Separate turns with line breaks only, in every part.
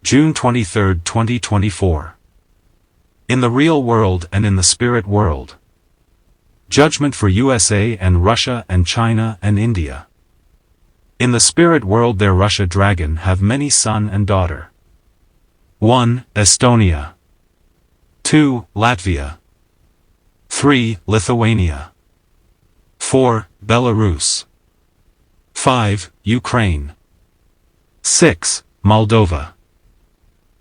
June 23, 2024. In the real world and in the spirit world. Judgment for USA and Russia and China and India. In the spirit world their Russia dragon have many son and daughter. 1. Estonia. 2. Latvia. 3. Lithuania. 4. Belarus. 5. Ukraine. 6. Moldova.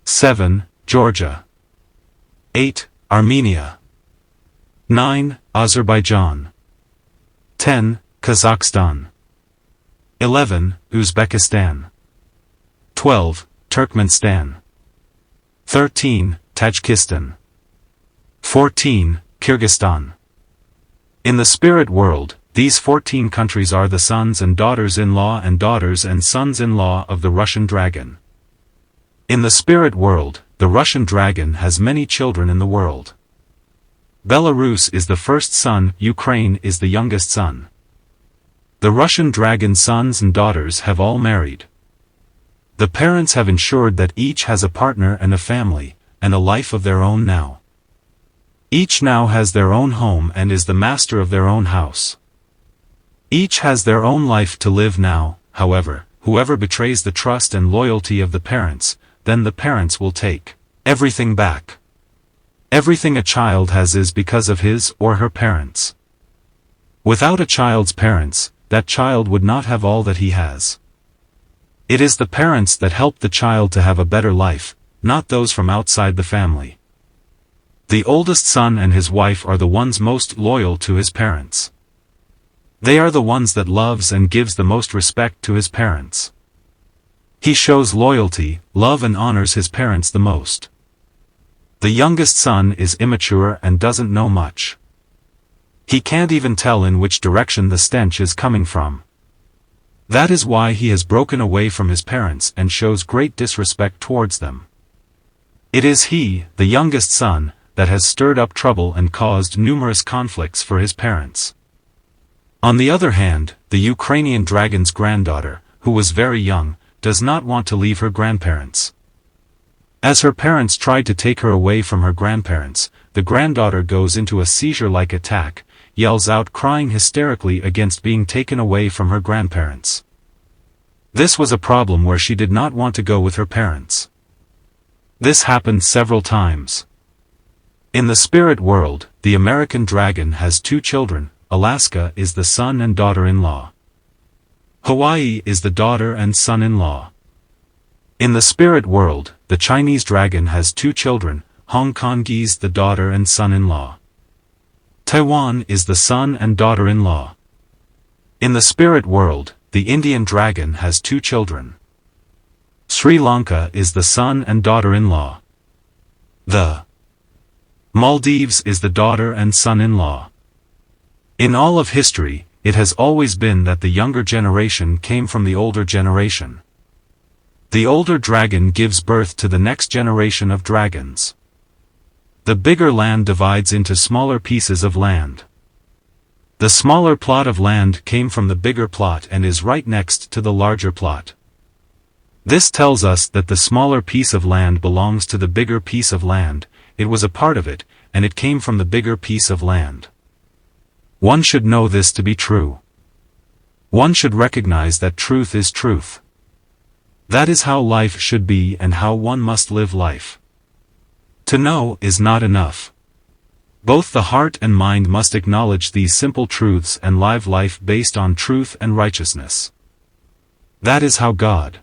7. Georgia. 8. Armenia. 9. Azerbaijan. 10. Kazakhstan. 11. Uzbekistan. 12. Turkmenistan. 13. Tajikistan. 14. Kyrgyzstan. In the spirit world, these 14 countries are the sons and daughters-in-law and daughters and sons-in-law of the Russian dragon. In the spirit world, the Russian dragon has many children in the world. Belarus is the first son, Ukraine is the youngest son. The Russian dragon sons and daughters have all married. The parents have ensured that each has a partner and a family, and a life of their own now. Each now has their own home and is the master of their own house. Each has their own life to live now, however, whoever betrays the trust and loyalty of the parents, then the parents will take everything back. Everything a child has is because of his or her parents. Without a child's parents, that child would not have all that he has. It is the parents that help the child to have a better life, not those from outside the family. The oldest son and his wife are the ones most loyal to his parents. They are the ones that loves and gives the most respect to his parents. He shows loyalty, love and honors his parents the most. The youngest son is immature and doesn't know much. He can't even tell in which direction the stench is coming from. That is why he has broken away from his parents and shows great disrespect towards them. It is he, the youngest son, that has stirred up trouble and caused numerous conflicts for his parents. On the other hand, the Ukrainian dragon's granddaughter, who was very young, does not want to leave her grandparents. As her parents tried to take her away from her grandparents, the granddaughter goes into a seizure-like attack, yells out crying hysterically against being taken away from her grandparents. This was a problem where she did not want to go with her parents. This happened several times. In the spirit world, the American dragon has 2 children. Alaska is the son and daughter-in-law. Hawaii is the daughter and son-in-law. In the spirit world, the Chinese dragon has 2 children, Hong Kongese the daughter and son-in-law. Taiwan is the son and daughter-in-law. In the spirit world, the Indian dragon has 2 children. Sri Lanka is the son and daughter-in-law. The Maldives is the daughter and son-in-law. In all of history, it has always been that the younger generation came from the older generation. The older dragon gives birth to the next generation of dragons. The bigger land divides into smaller pieces of land. The smaller plot of land came from the bigger plot and is right next to the larger plot. This tells us that the smaller piece of land belongs to the bigger piece of land, it was a part of it, and it came from the bigger piece of land. One should know this to be true. One should recognize that truth is truth. That is how life should be and how one must live life. To know is not enough. Both the heart and mind must acknowledge these simple truths and live life based on truth and righteousness. That is how God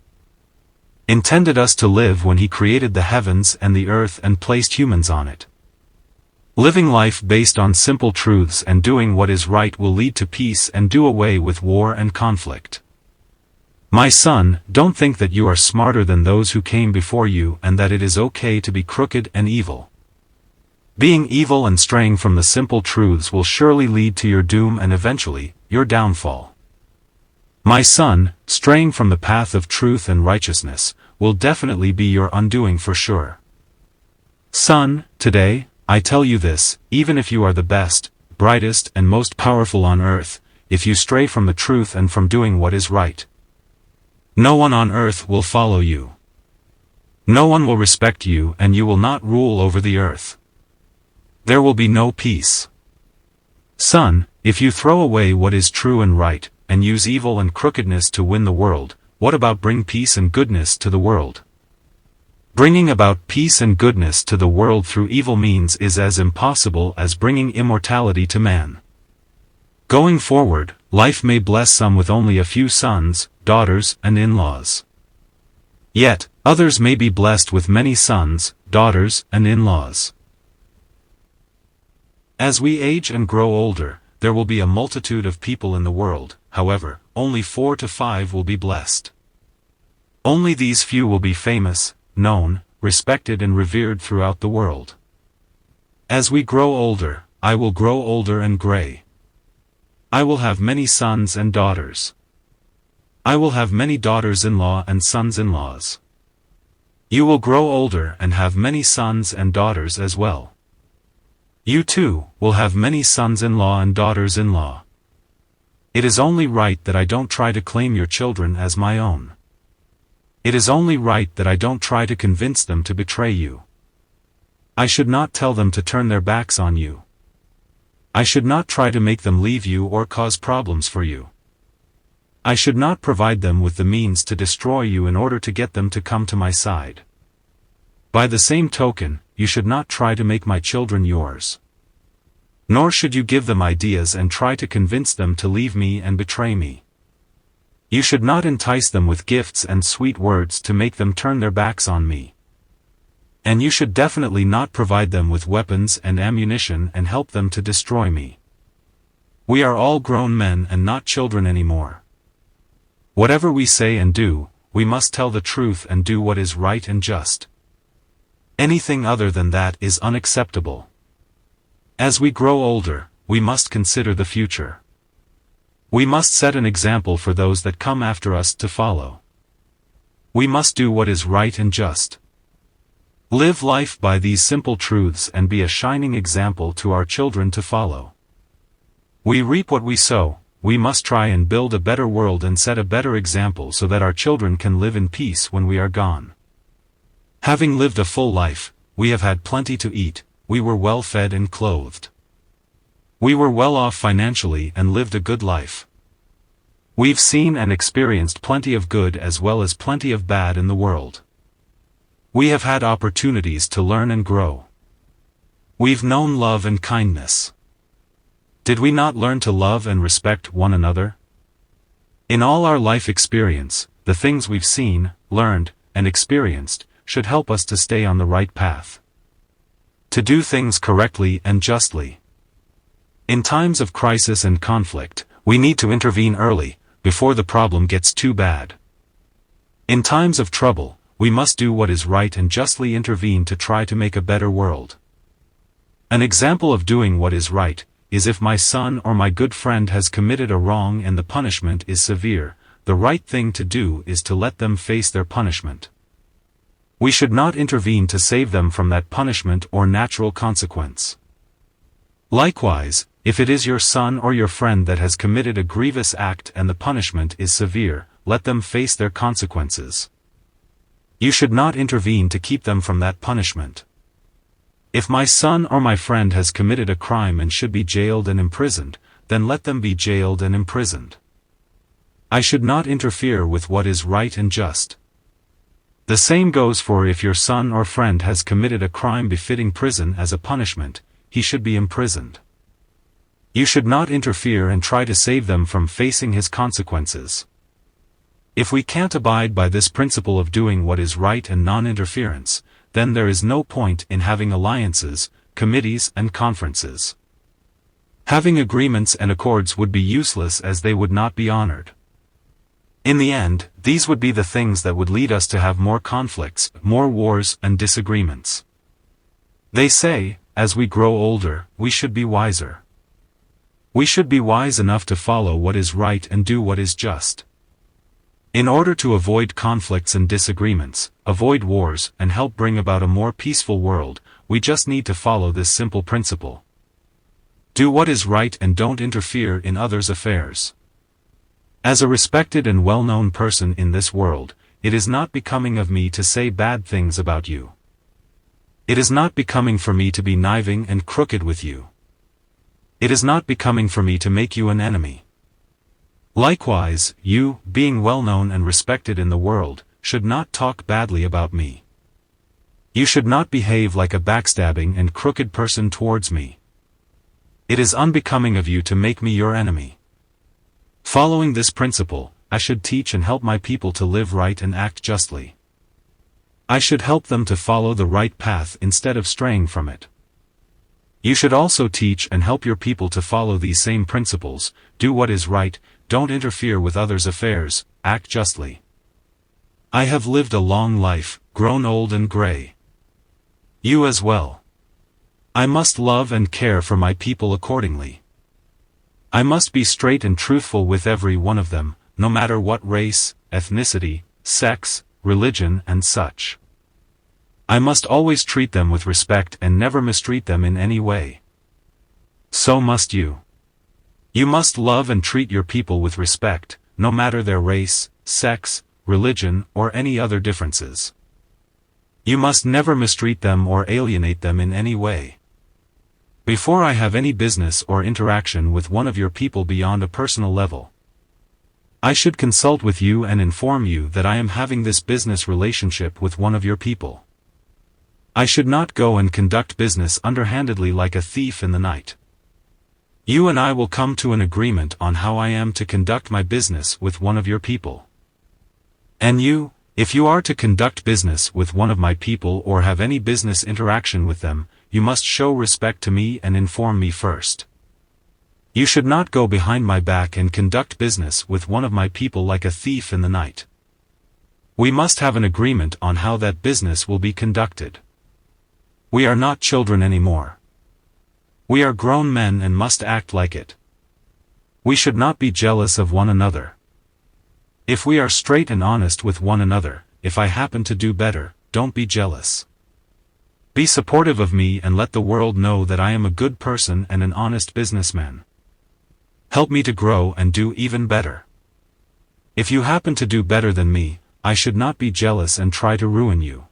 intended us to live when He created the heavens and the earth and placed humans on it. Living life based on simple truths and doing what is right will lead to peace and do away with war and conflict. My son, don't think that you are smarter than those who came before you and that it is okay to be crooked and evil. Being evil and straying from the simple truths will surely lead to your doom and eventually, your downfall. My son, straying from the path of truth and righteousness, will definitely be your undoing for sure. Son, today, I tell you this, even if you are the best, brightest and most powerful on earth, if you stray from the truth and from doing what is right, no one on earth will follow you. No one will respect you and you will not rule over the earth. There will be no peace. Son, if you throw away what is true and right, and use evil and crookedness to win the world, what about bring peace and goodness to the world? Bringing about peace and goodness to the world through evil means is as impossible as bringing immortality to man. Going forward, life may bless some with only a few sons, daughters, and in-laws. Yet, others may be blessed with many sons, daughters, and in-laws. As we age and grow older, there will be a multitude of people in the world, however, only 4 to 5 will be blessed. Only these few will be famous, known, respected and revered throughout the world. As we grow older, I will grow older and gray. I will have many sons and daughters. I will have many daughters-in-law and sons-in-laws. You will grow older and have many sons and daughters as well. You too will have many sons-in-law and daughters-in-law. It is only right that I don't try to claim your children as my own. It is only right that I don't try to convince them to betray you. I should not tell them to turn their backs on you. I should not try to make them leave you or cause problems for you. I should not provide them with the means to destroy you in order to get them to come to my side. By the same token, you should not try to make my children yours. Nor should you give them ideas and try to convince them to leave me and betray me. You should not entice them with gifts and sweet words to make them turn their backs on me. And you should definitely not provide them with weapons and ammunition and help them to destroy me. We are all grown men and not children anymore. Whatever we say and do, we must tell the truth and do what is right and just. Anything other than that is unacceptable. As we grow older, we must consider the future. We must set an example for those that come after us to follow. We must do what is right and just. Live life by these simple truths and be a shining example to our children to follow. We reap what we sow. We must try and build a better world and set a better example so that our children can live in peace when we are gone. Having lived a full life, we have had plenty to eat, we were well fed and clothed. We were well off financially and lived a good life. We've seen and experienced plenty of good as well as plenty of bad in the world. We have had opportunities to learn and grow. We've known love and kindness. Did we not learn to love and respect one another? In all our life experience, the things we've seen, learned, and experienced should help us to stay on the right path. To do things correctly and justly. In times of crisis and conflict, we need to intervene early, before the problem gets too bad. In times of trouble, we must do what is right and justly intervene to try to make a better world. An example of doing what is right is if my son or my good friend has committed a wrong and the punishment is severe, the right thing to do is to let them face their punishment. We should not intervene to save them from that punishment or natural consequence. Likewise, if it is your son or your friend that has committed a grievous act and the punishment is severe, let them face their consequences. You should not intervene to keep them from that punishment. If my son or my friend has committed a crime and should be jailed and imprisoned, then let them be jailed and imprisoned. I should not interfere with what is right and just. The same goes for if your son or friend has committed a crime befitting prison as a punishment, he should be imprisoned. You should not interfere and try to save them from facing his consequences. If we can't abide by this principle of doing what is right and non-interference, then there is no point in having alliances, committees and conferences. Having agreements and accords would be useless as they would not be honored. In the end, these would be the things that would lead us to have more conflicts, more wars and disagreements. They say, as we grow older, we should be wiser. We should be wise enough to follow what is right and do what is just. In order to avoid conflicts and disagreements, avoid wars, and help bring about a more peaceful world, we just need to follow this simple principle. Do what is right and don't interfere in others' affairs. As a respected and well-known person in this world, it is not becoming of me to say bad things about you. It is not becoming for me to be conniving and crooked with you. It is not becoming for me to make you an enemy. Likewise, you, being well known and respected in the world, should not talk badly about me. You should not behave like a backstabbing and crooked person towards me. It is unbecoming of you to make me your enemy. Following this principle, I should teach and help my people to live right and act justly. I should help them to follow the right path instead of straying from it. You should also teach and help your people to follow these same principles, do what is right, don't interfere with others' affairs, act justly. I have lived a long life, grown old and gray. You as well. I must love and care for my people accordingly. I must be straight and truthful with every one of them, no matter what race, ethnicity, sex, religion and such. I must always treat them with respect and never mistreat them in any way. So must you. You must love and treat your people with respect, no matter their race, sex, religion, or any other differences. You must never mistreat them or alienate them in any way. Before I have any business or interaction with one of your people beyond a personal level, I should consult with you and inform you that I am having this business relationship with one of your people. I should not go and conduct business underhandedly like a thief in the night. You and I will come to an agreement on how I am to conduct my business with one of your people. And you, if you are to conduct business with one of my people or have any business interaction with them, you must show respect to me and inform me first. You should not go behind my back and conduct business with one of my people like a thief in the night. We must have an agreement on how that business will be conducted. We are not children anymore. We are grown men and must act like it. We should not be jealous of one another. If we are straight and honest with one another, if I happen to do better, don't be jealous. Be supportive of me and let the world know that I am a good person and an honest businessman. Help me to grow and do even better. If you happen to do better than me, I should not be jealous and try to ruin you.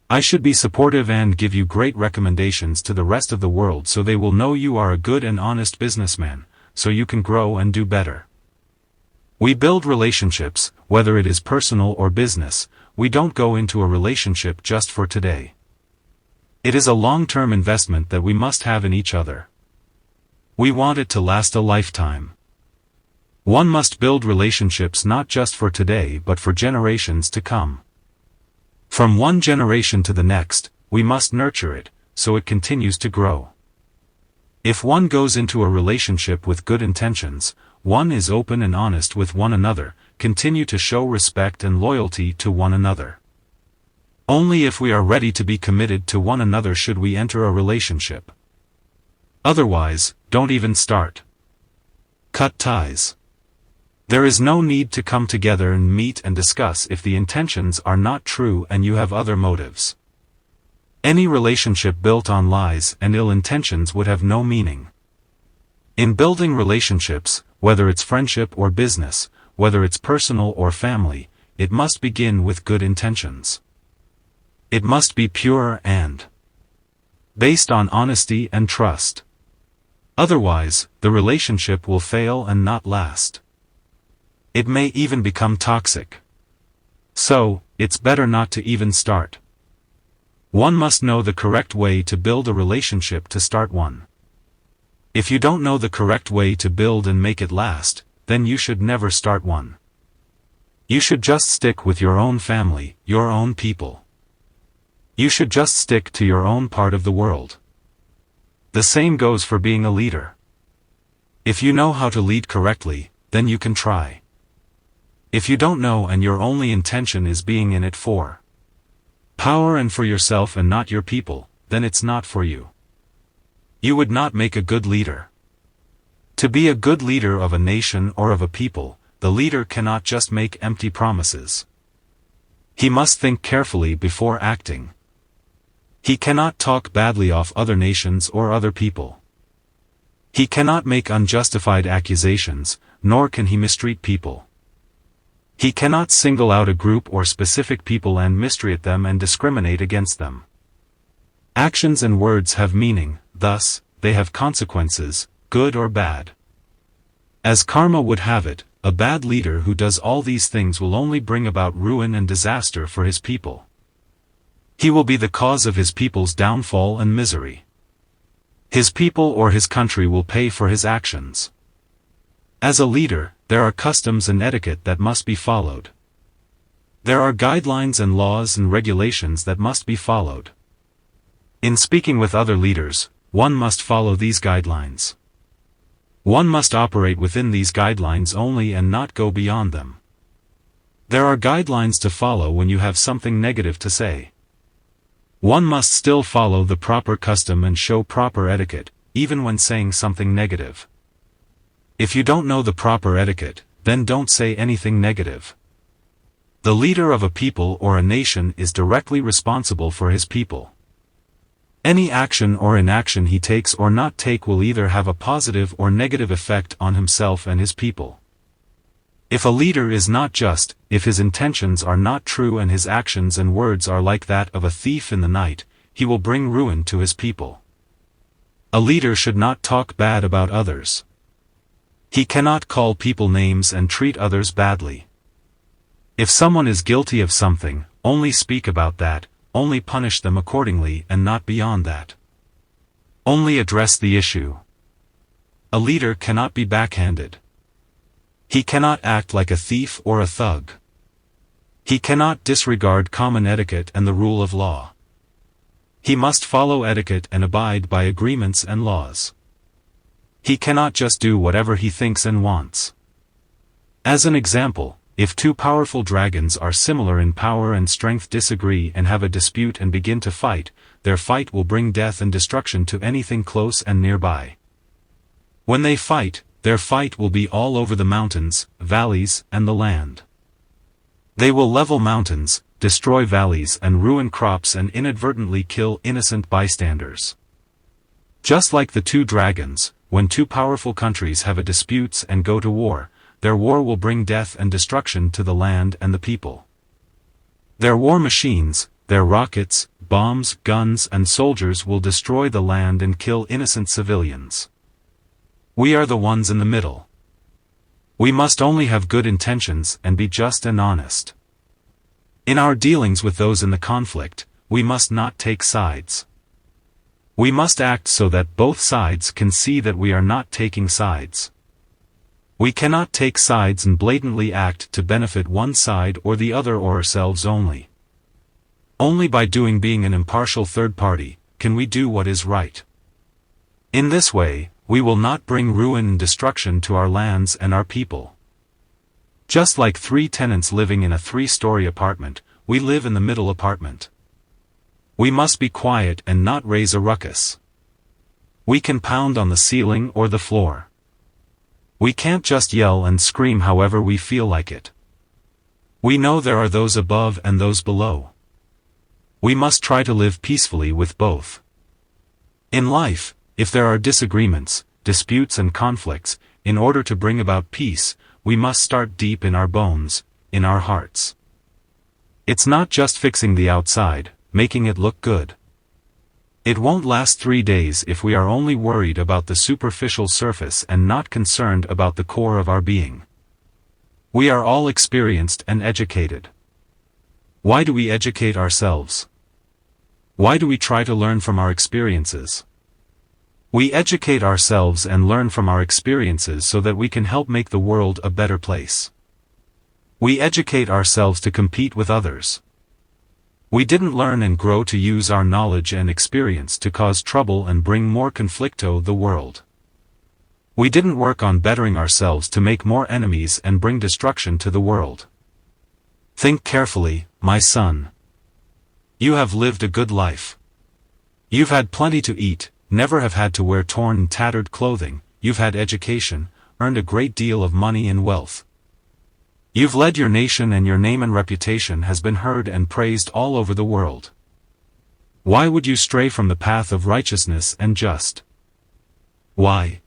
I should be supportive and give you great recommendations to the rest of the world so they will know you are a good and honest businessman, so you can grow and do better. We build relationships, whether it is personal or business. We don't go into a relationship just for today. It is a long-term investment that we must have in each other. We want it to last a lifetime. One must build relationships not just for today but for generations to come. From one generation to the next, we must nurture it, so it continues to grow. If one goes into a relationship with good intentions, one is open and honest with one another, continue to show respect and loyalty to one another. Only if we are ready to be committed to one another should we enter a relationship. Otherwise, don't even start. Cut ties. There is no need to come together and meet and discuss if the intentions are not true and you have other motives. Any relationship built on lies and ill intentions would have no meaning. In building relationships, whether it's friendship or business, whether it's personal or family, it must begin with good intentions. It must be pure and based on honesty and trust. Otherwise, the relationship will fail and not last. It may even become toxic. So, it's better not to even start. One must know the correct way to build a relationship to start one. If you don't know the correct way to build and make it last, then you should never start one. You should just stick with your own family, your own people. You should just stick to your own part of the world. The same goes for being a leader. If you know how to lead correctly, then you can try. If you don't know and your only intention is being in it for power and for yourself and not your people, then it's not for you. You would not make a good leader. To be a good leader of a nation or of a people, the leader cannot just make empty promises. He must think carefully before acting. He cannot talk badly off other nations or other people. He cannot make unjustified accusations, nor can he mistreat people. He cannot single out a group or specific people and mistreat them and discriminate against them. Actions and words have meaning, thus, they have consequences, good or bad. As karma would have it, a bad leader who does all these things will only bring about ruin and disaster for his people. He will be the cause of his people's downfall and misery. His people or his country will pay for his actions. As a leader, there are customs and etiquette that must be followed. There are guidelines and laws and regulations that must be followed. In speaking with other leaders, one must follow these guidelines. One must operate within these guidelines only and not go beyond them. There are guidelines to follow when you have something negative to say. One must still follow the proper custom and show proper etiquette, even when saying something negative. If you don't know the proper etiquette, then don't say anything negative. The leader of a people or a nation is directly responsible for his people. Any action or inaction he takes or not take will either have a positive or negative effect on himself and his people. If a leader is not just, if his intentions are not true and his actions and words are like that of a thief in the night, he will bring ruin to his people. A leader should not talk bad about others. He cannot call people names and treat others badly. If someone is guilty of something, only speak about that, only punish them accordingly and not beyond that. Only address the issue. A leader cannot be backhanded. He cannot act like a thief or a thug. He cannot disregard common etiquette and the rule of law. He must follow etiquette and abide by agreements and laws. He cannot just do whatever he thinks and wants. As an example, if two powerful dragons are similar in power and strength disagree and have a dispute and begin to fight, their fight will bring death and destruction to anything close and nearby. When they fight, their fight will be all over the mountains, valleys, and the land. They will level mountains, destroy valleys and ruin crops and inadvertently kill innocent bystanders. Just like the two dragons, when two powerful countries have a dispute and go to war, their war will bring death and destruction to the land and the people. Their war machines, their rockets, bombs, guns and soldiers will destroy the land and kill innocent civilians. We are the ones in the middle. We must only have good intentions and be just and honest. In our dealings with those in the conflict, we must not take sides. We must act so that both sides can see that we are not taking sides. We cannot take sides and blatantly act to benefit one side or the other or ourselves only. Only by being an impartial third party, can we do what is right. In this way, we will not bring ruin and destruction to our lands and our people. Just like three tenants living in a 3-story apartment, we live in the middle apartment. We must be quiet and not raise a ruckus. We can pound on the ceiling or the floor. We can't just yell and scream however we feel like it. We know there are those above and those below. We must try to live peacefully with both. In life, if there are disagreements, disputes and conflicts, in order to bring about peace, we must start deep in our bones, in our hearts. It's not just fixing the outside, making it look good. It won't last 3 days if we are only worried about the superficial surface and not concerned about the core of our being. We are all experienced and educated. Why do we educate ourselves? Why do we try to learn from our experiences? We educate ourselves and learn from our experiences so that we can help make the world a better place. We educate ourselves to compete with others. We didn't learn and grow to use our knowledge and experience to cause trouble and bring more conflict to the world. We didn't work on bettering ourselves to make more enemies and bring destruction to the world. Think carefully, my son. You have lived a good life. You've had plenty to eat, never have had to wear torn and tattered clothing, you've had education, earned a great deal of money and wealth. You've led your nation and your name and reputation has been heard and praised all over the world. Why would you stray from the path of righteousness and just? Why?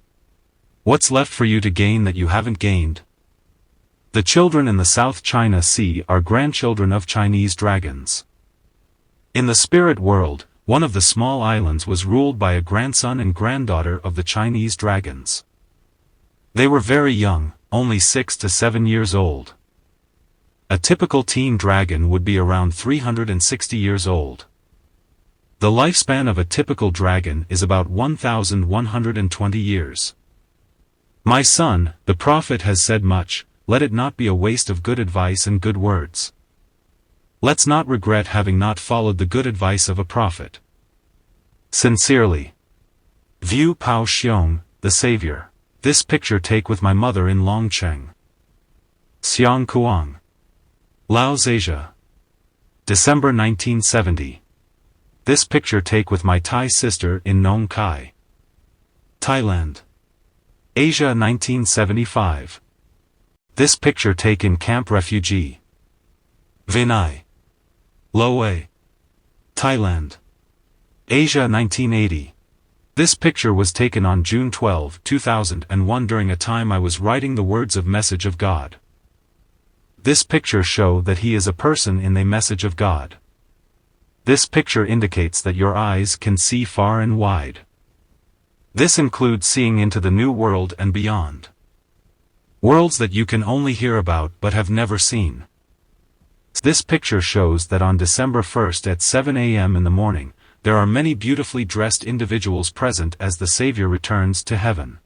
What's left for you to gain that you haven't gained? The children in the South China Sea are grandchildren of Chinese dragons. In the spirit world, one of the small islands was ruled by a grandson and granddaughter of the Chinese dragons. They were very young, only 6 to 7 years old. A typical teen dragon would be around 360 years old. The lifespan of a typical dragon is about 1,120 years. My son, the prophet has said much, let it not be a waste of good advice and good words. Let's not regret having not followed the good advice of a prophet. Sincerely. View Pao Xiong, the Savior. This picture take with my mother in Longcheng. Xiang Kuang. Laos, Asia. December 1970. This picture take with my Thai sister in Nong Khai, Thailand. Asia 1975. This picture take in Camp Refugee, Vinai, Loei, Thailand. Asia 1980. This picture was taken on June 12, 2001 during a time I was writing the words of Message of God. This picture show that he is a person in the message of God. This picture indicates that your eyes can see far and wide. This includes seeing into the new world and beyond. Worlds that you can only hear about but have never seen. This picture shows that on December 1st at 7 a.m. in the morning, there are many beautifully dressed individuals present as the Savior returns to heaven.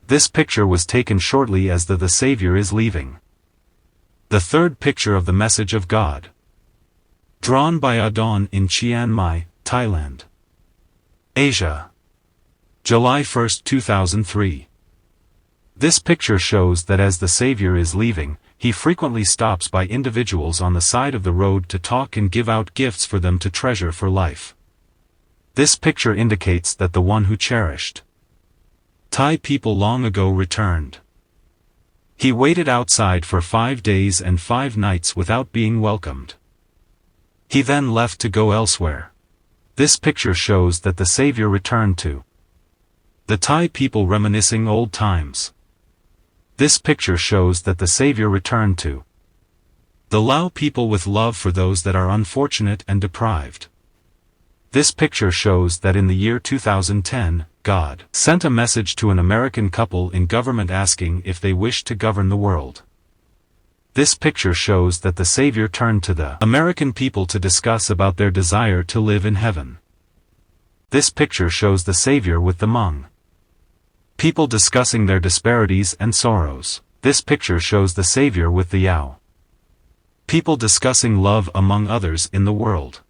This picture was taken shortly as the Savior is leaving. The third picture of the Message of God. Drawn by Adon in Chiang Mai, Thailand. Asia. July 1, 2003. This picture shows that as the Savior is leaving, he frequently stops by individuals on the side of the road to talk and give out gifts for them to treasure for life. This picture indicates that the one who cherished Thai people long ago returned. He waited outside for 5 days and 5 nights without being welcomed. He then left to go elsewhere. This picture shows that the Savior returned to the Thai people reminiscing old times. This picture shows that the Savior returned to the Lao people with love for those that are unfortunate and deprived. This picture shows that in the year 2010, God sent a message to an American couple in government asking if they wished to govern the world. This picture shows that the Savior turned to the American people to discuss about their desire to live in heaven. This picture shows the Savior with the Hmong people discussing their disparities and sorrows. This picture shows the Savior with the Yao people discussing love among others in the world.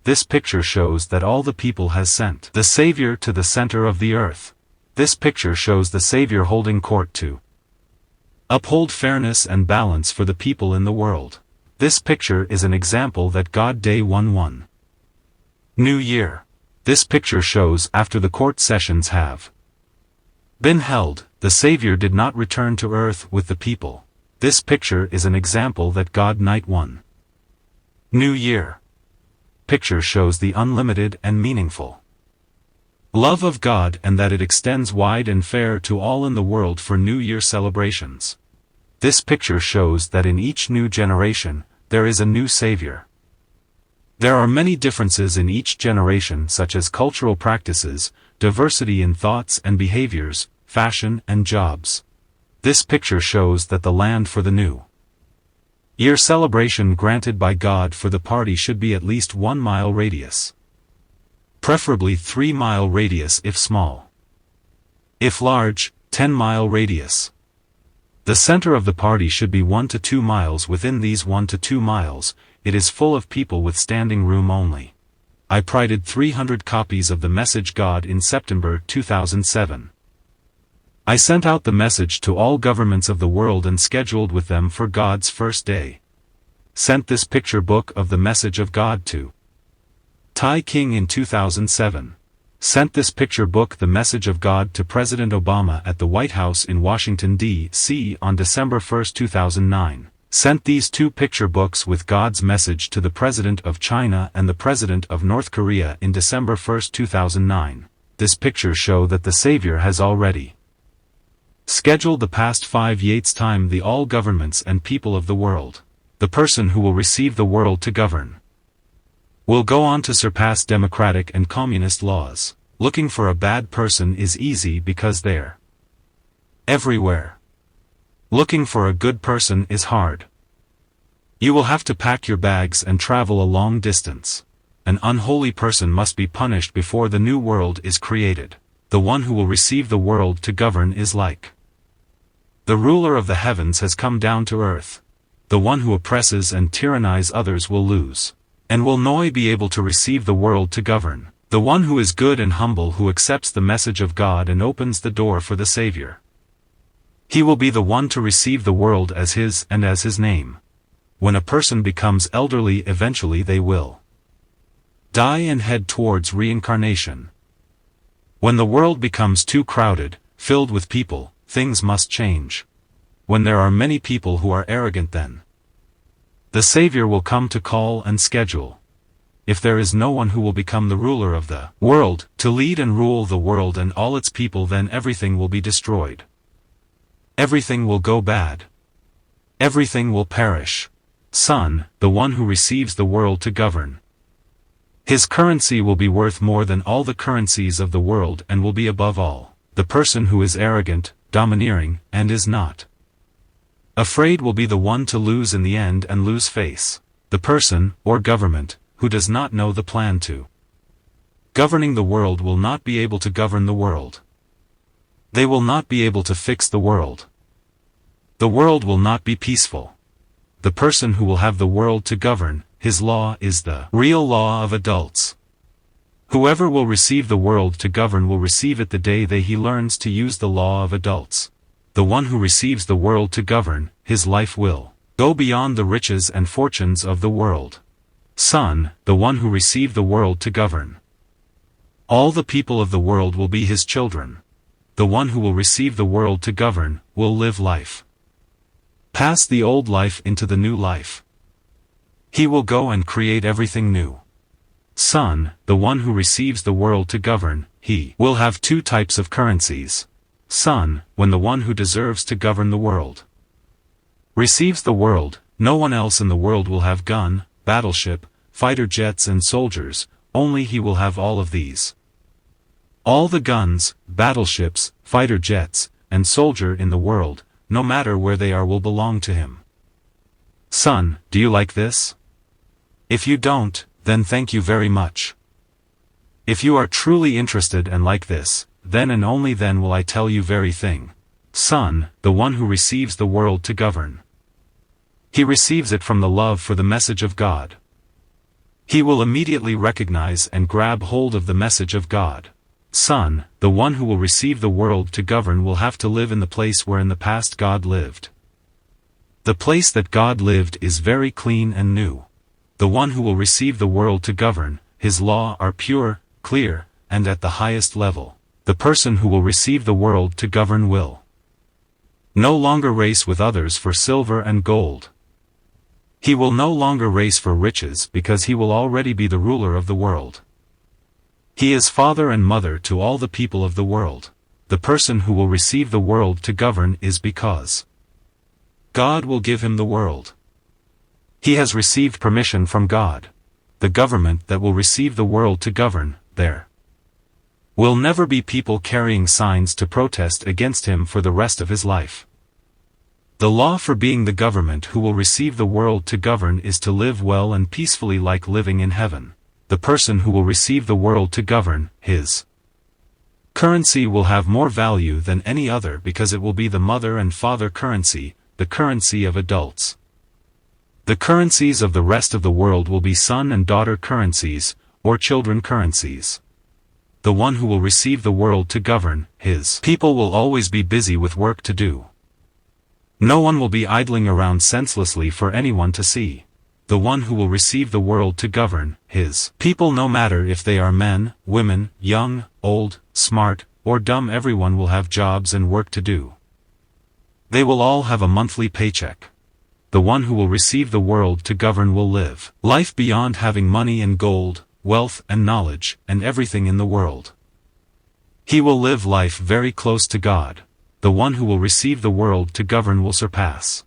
This picture shows that all the people has sent the Savior to the center of the earth. This picture shows the Savior holding court to uphold fairness and balance for the people in the world. This picture is an example that God Day 1-1. New Year. This picture shows after the court sessions have been held, the Savior did not return to earth with the people. This picture is an example that God Night 1. New Year. Picture shows the unlimited and meaningful love of God and that it extends wide and fair to all in the world for New Year celebrations. This picture shows that in each new generation, there is a new Savior. There are many differences in each generation such as cultural practices, diversity in thoughts and behaviors, fashion and jobs. This picture shows that the land for the new year celebration granted by God for the party should be at least 1 mile radius. Preferably 3-mile radius if small. If large, 10-mile radius. The center of the party should be 1 to 2 miles. Within these 1 to 2 miles, it is full of people with standing room only. I printed 300 copies of the Message God in September 2007. I sent out the message to all governments of the world and scheduled with them for God's first day. Sent this picture book of the Message of God to Thai King in 2007. Sent this picture book The Message of God to President Obama at the White House in Washington, D.C. on December 1, 2009. Sent these 2 picture books with God's message to the President of China and the President of North Korea in December 1, 2009. This picture show that the Savior has already Scheduled the past 5 years time the all governments and people of the world. The person who will receive the world to govern will go on to surpass democratic and communist laws. Looking for a bad person is easy because they're everywhere. Looking for a good person is hard. You will have to pack your bags and travel a long distance. An unholy person must be punished before the new world is created. The one who will receive the world to govern is like the ruler of the heavens has come down to earth. The one who oppresses and tyrannizes others will lose, and will not be able to receive the world to govern. The one who is good and humble who accepts the message of God and opens the door for the Savior. He will be the one to receive the world as his and as his name. When a person becomes elderly eventually they will die and head towards reincarnation. When the world becomes too crowded, filled with people, things must change. When there are many people who are arrogant then the Savior will come to call and schedule. If there is no one who will become the ruler of the world, to lead and rule the world and all its people, then everything will be destroyed. Everything will go bad. Everything will perish. Son, the one who receives the world to govern. His currency will be worth more than all the currencies of the world and will be above all. The person who is arrogant, domineering, and is not afraid will be the one to lose in the end and lose face. The person, or government, who does not know the plan to governing the world will not be able to govern the world. They will not be able to fix the world. The world will not be peaceful. The person who will have the world to govern, his law is the real law of adults. Whoever will receive the world to govern will receive it the day that he learns to use the law of adults. The one who receives the world to govern, his life will go beyond the riches and fortunes of the world. Son, the one who received the world to govern. All the people of the world will be his children. The one who will receive the world to govern, will live life past the old life into the new life. He will go and create everything new. Son, the one who receives the world to govern, he will have 2 types of currencies. Son, when the one who deserves to govern the world receives the world, no one else in the world will have gun, battleship, fighter jets and soldiers, only he will have all of these. All the guns, battleships, fighter jets, and soldier in the world, no matter where they are, will belong to him. Son, do you like this? If you don't, then thank you very much. If you are truly interested and like this, then and only then will I tell you very thing. Son, the one who receives the world to govern. He receives it from the love for the message of God. He will immediately recognize and grab hold of the message of God. Son, the one who will receive the world to govern will have to live in the place where in the past God lived. The place that God lived is very clean and new. The one who will receive the world to govern, his law are pure, clear, and at the highest level. The person who will receive the world to govern will no longer race with others for silver and gold. He will no longer race for riches because he will already be the ruler of the world. He is father and mother to all the people of the world. The person who will receive the world to govern is because God will give him the world. He has received permission from God. The government that will receive the world to govern, there will never be people carrying signs to protest against him for the rest of his life. The law for being the government who will receive the world to govern is to live well and peacefully like living in heaven. The person who will receive the world to govern, his currency will have more value than any other because it will be the mother and father currency, the currency of adults. The currencies of the rest of the world will be son and daughter currencies, or children currencies. The one who will receive the world to govern, his people will always be busy with work to do. No one will be idling around senselessly for anyone to see. The one who will receive the world to govern, his people, no matter if they are men, women, young, old, smart, or dumb, everyone will have jobs and work to do. They will all have a monthly paycheck. The one who will receive the world to govern will live life beyond having money and gold, wealth and knowledge, and everything in the world. He will live life very close to God. the one who will receive the world to govern will surpass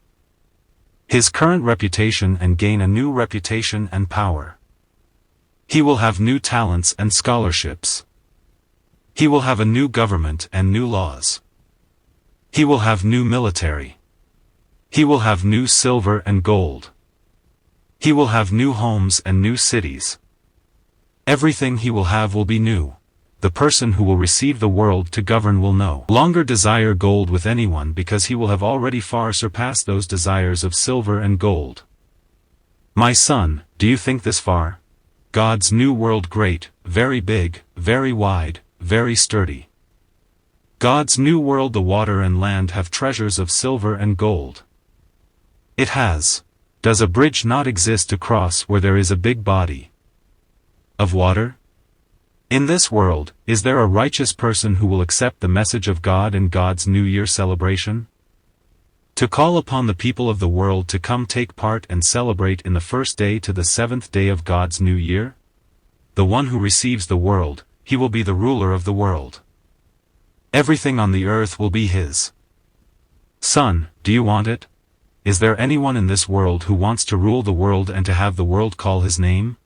his current reputation and gain a new reputation and power. He will have new talents and scholarships. He will have a new government and new laws. He will have new military. He will have new silver and gold. He will have new homes and new cities. Everything he will have will be new. The person who will receive the world to govern will no longer desire gold with anyone because he will have already far surpassed those desires of silver and gold. My son, do you think this far? God's new world great, very big, very wide, very sturdy. God's new world, the water and land have treasures of silver and gold. It has. Does a bridge not exist to cross where there is a big body of water? In this world, is there a righteous person who will accept the message of God in God's New Year celebration? To call upon the people of the world to come take part and celebrate in the first day to the seventh day of God's New Year? The one who receives the world, he will be the ruler of the world. Everything on the earth will be his. Son, do you want it? Is there anyone in this world who wants to rule the world and to have the world call his name?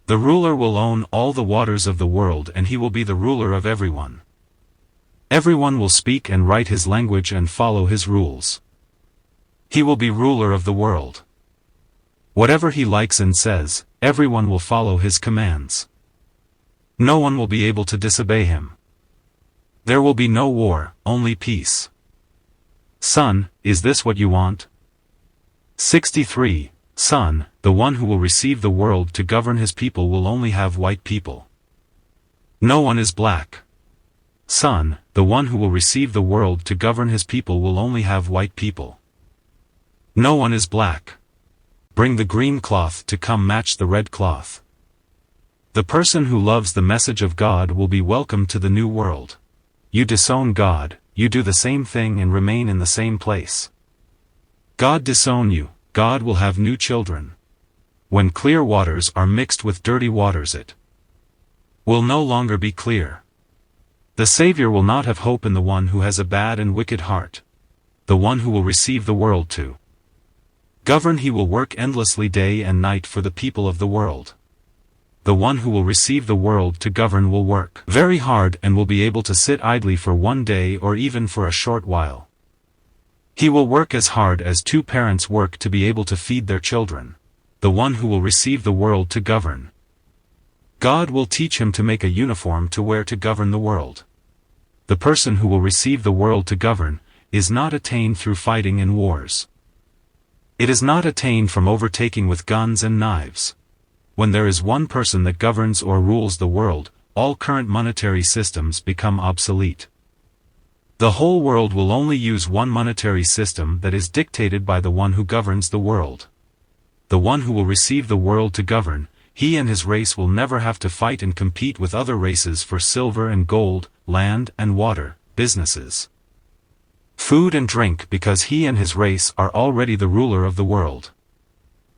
The ruler will own all the waters of the world and he will be the ruler of everyone. Everyone will speak and write his language and follow his rules. He will be ruler of the world. Whatever he likes and says, everyone will follow his commands. No one will be able to disobey him. There will be no war, only peace. Son, is this what you want? 63. Son, the one who will receive the world to govern his people will only have white people. No one is black. Son, the one who will receive the world to govern his people will only have white people. No one is black. Bring the green cloth to come match the red cloth. The person who loves the message of God will be welcome to the new world. You disown God, you do the same thing and remain in the same place. God disown you, God will have new children. When clear waters are mixed with dirty waters, it will no longer be clear. The Savior will not have hope in the one who has a bad and wicked heart. The one who will receive the world to govern, he will work endlessly day and night for the people of the world. The one who will receive the world to govern will work very hard and will be able to sit idly for one day or even for a short while. He will work as hard as two parents work to be able to feed their children. The one who will receive the world to govern. God will teach him to make a uniform to wear to govern the world. The person who will receive the world to govern is not attained through fighting in wars. It is not attained from overtaking with guns and knives. When there is one person that governs or rules the world, all current monetary systems become obsolete. The whole world will only use one monetary system that is dictated by the one who governs the world. The one who will receive the world to govern, he and his race will never have to fight and compete with other races for silver and gold, land and water, businesses, food and drink, because he and his race are already the ruler of the world.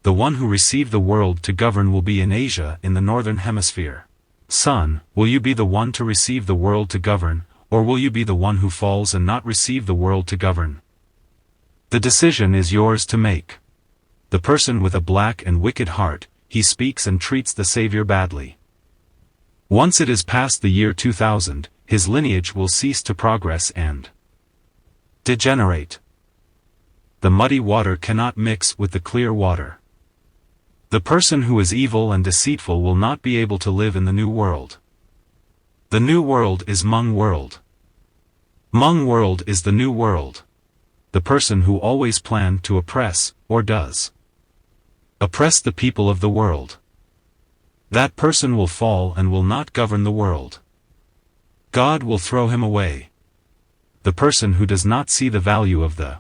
The one who received the world to govern will be in Asia in the northern hemisphere. Son, will you be the one to receive the world to govern, or will you be the one who falls and not receive the world to govern? The decision is yours to make. The person with a black and wicked heart, he speaks and treats the Savior badly. Once it is past the year 2000, his lineage will cease to progress and degenerate. The muddy water cannot mix with the clear water. The person who is evil and deceitful will not be able to live in the new world. The new world is Hmong world. Hmong world is the new world. The person who always planned to oppress, or does oppress the people of the world. That person will fall and will not govern the world. God will throw him away. The person who does not see the value of the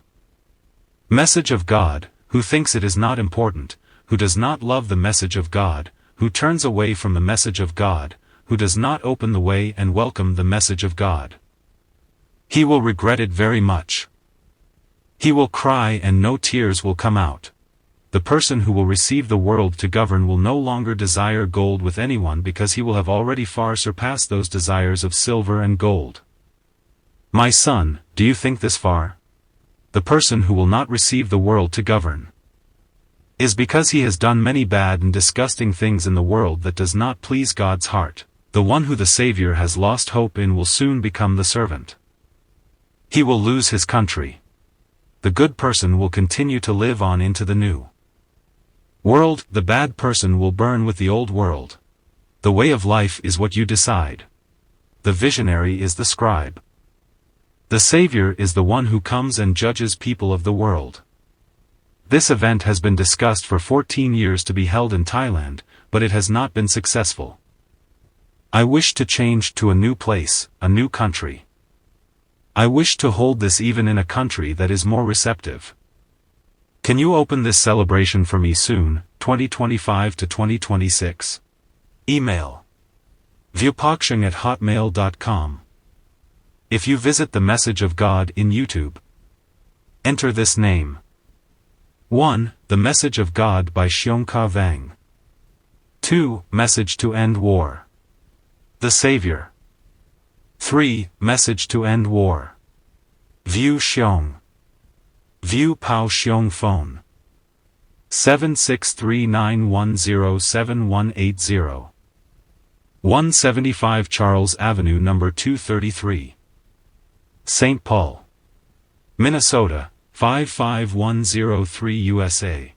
message of God, who thinks it is not important, who does not love the message of God, who turns away from the message of God, who does not open the way and welcome the message of God. He will regret it very much. He will cry and no tears will come out. The person who will receive the world to govern will no longer desire gold with anyone because he will have already far surpassed those desires of silver and gold. My son, do you think this far? The person who will not receive the world to govern is because he has done many bad and disgusting things in the world that does not please God's heart. The one who the Savior has lost hope in will soon become the servant. He will lose his country. The good person will continue to live on into the new world. The bad person will burn with the old world. The way of life is what you decide. The visionary is the scribe. The Savior is the one who comes and judges people of the world. This event has been discussed for 14 years to be held in Thailand, but it has not been successful. I wish to change to a new place, a new country. I wish to hold this even in a country that is more receptive. Can you open this celebration for me soon, 2025 to 2026? Email viewpakshing@hotmail.com. If you visit the Message of God in YouTube, enter this name. 1. The Message of God by Xiong Ka Vang. 2. Message to End War. The Savior. 3. Message to End War. View Xiong. View Pao Xiong Phone. 7639107180. 175 Charles Avenue No. 233. St. Paul, Minnesota, 55103 USA.